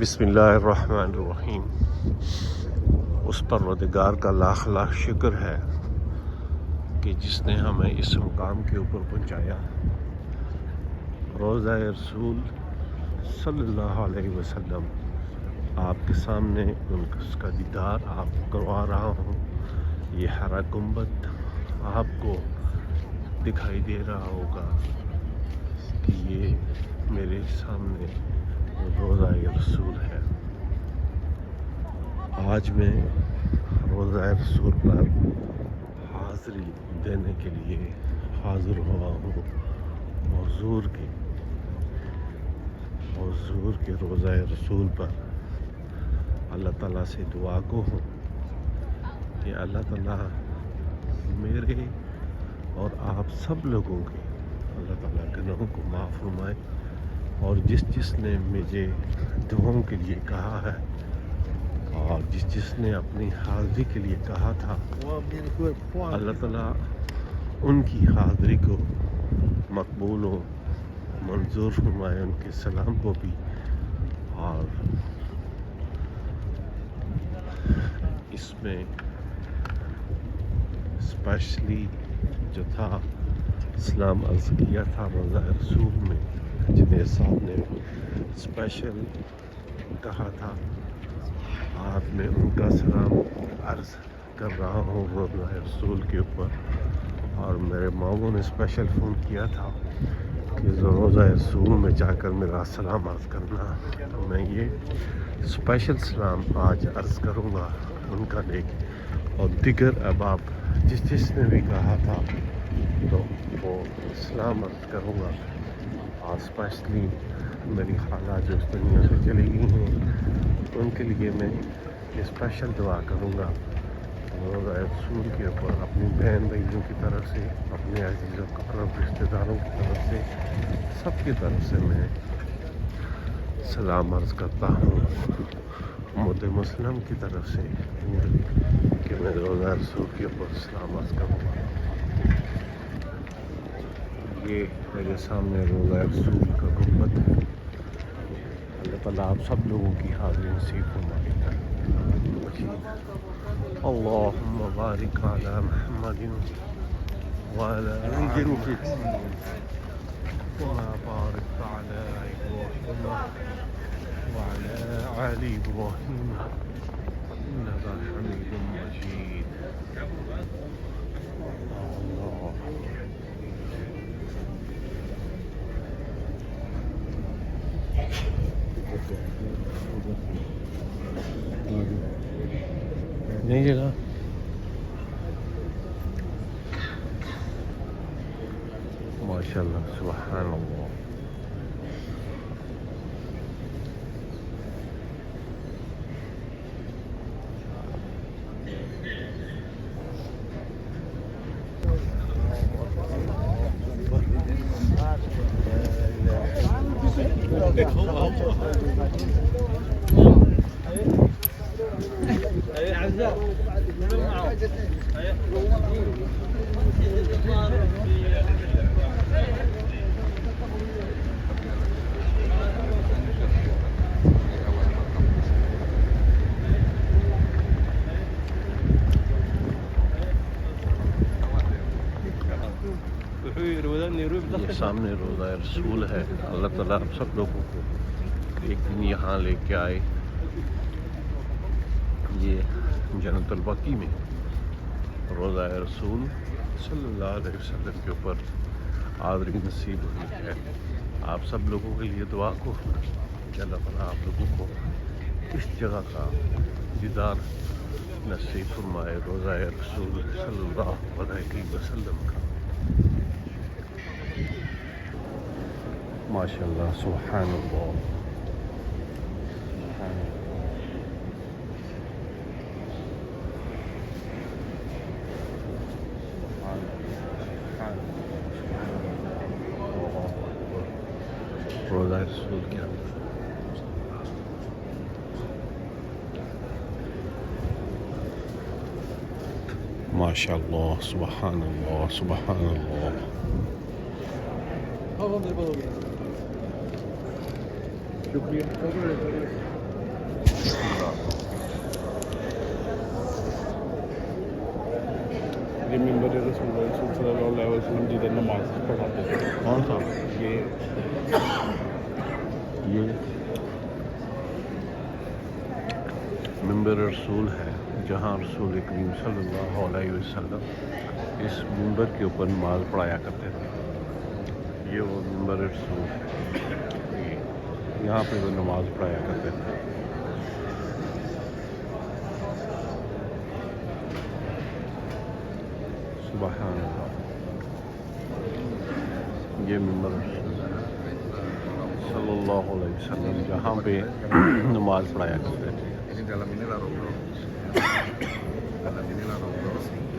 بسم اللہ الرحمن الرحیم۔ اس پروردگار کا لاکھ لاکھ شکر ہے کہ جس نے ہمیں اس مقام کے اوپر پہنچایا۔ روضہ رسول صلی اللہ علیہ وسلم آپ کے سامنے اس کا دیدار آپ کو کروا رہا ہوں۔ یہ ہرا گنبد آپ کو دکھائی دے رہا ہوگا کہ یہ میرے سامنے روضہ رسول ہے۔ آج میں روضہ رسول پر حاضری دینے کے لیے حاضر ہوا ہوں۔ حضور کے روضہ رسول پر اللہ تعالیٰ سے دعا کو ہوں کہ اللہ تعالیٰ میرے اور آپ سب لوگوں کے اللہ تعالیٰ گناہوں کو معاف فرمائے، اور جس نے مجھے دعاؤں کے لیے کہا ہے اور جس نے اپنی حاضری کے لیے کہا تھا، اللہ تعالیٰ ان کی حاضری کو مقبول و منظور فرمائے، ان کے سلام کو بھی۔ اور اس میں اسپیشلی جو تھا اسلام عرض کیا تھا روضہ رسول میں، جنید صاحب نے اسپیشل کہا تھا، آج میں ان کا سلام عرض کر رہا ہوں روضہ رسول کے اوپر۔ اور میرے ماموں نے اسپیشل فون کیا تھا کہ روضہ رسول میں جا کر میرا سلام عرض کرنا، تو میں یہ اسپیشل سلام آج عرض کروں گا ان کا لے کے، اور دیگر احباب جس نے بھی کہا تھا تو وہ سلام عرض کروں گا۔ اور اسپیشلی میری خالہ جو اس دنیا سے چلی گئی ہیں، ان کے لیے میں اسپیشل دعا کروں گا روضہ رسول کے اوپر، اپنی بہن بھائیوں کی طرف سے، اپنے عزیز و اقرب رشتہ داروں کی طرف سے، سب کی طرف سے میں سلام عرض کرتا ہوں، امت مسلم کی طرف سے کہ میں روضہ رسول کے اوپر سلام عرض کروں گا۔ یہ میرے سامنے روضہ رسول کا گنبد ہے۔ اللہ تعالیٰ آپ سب لوگوں کی حاضری نصیب فرمائے۔ اللہم بارک علی محمد وعلی آل محمد کما بارکت علی ابراہیم وعلی آل ابراہیم انک حمید مجید۔ نہیں جگہ ماشاء اللہ، سبحان اللہ۔ یہ سامنے روضہ رسول ہے۔ اللہ تعالیٰ آپ سب لوگوں کو ایک دن یہاں لے کے آئے، یہ جنت البقیع میں روضہ رسول صلی اللہ علیہ وسلم کے اوپر حاضری نصیب ہوئی ہے۔ آپ سب لوگوں کے لیے دعا کو کہ اللہ تعالیٰ آپ لوگوں کو اس جگہ کا دیدار نصیب فرمائے، روضہ رسول صلی اللہ علیہ وسلم کا۔ ماشاء اللہ، سبحان اللہ، سبحان اللہ، روضہ رسول کے اندر ماشاء اللہ، سبحان اللہ، سبحان اللہ۔ شکریہ۔ یہ ممبر رسول اللہ صلی اللہ علیہ وسلم جدھر نماز پڑھاتے تھے. کون سا؟ یہ یہ ممبر رسول ہے جہاں رسول کریم صلی اللہ علیہ وسلم اس ممبر کے اوپر نماز پڑھایا کرتے تھے. یہ وہ ممبر رسول ہے، یہاں پہ وہ نماز پڑھایا کرتے تھے. سبحان اللہ. یہ ممبر رسول صلی اللہ علیہ وسلم جہاں پہ نماز پڑھایا کرتے تھے. Ini dalam ini lah Rasulullah. Dalam ini lah Rasulullah.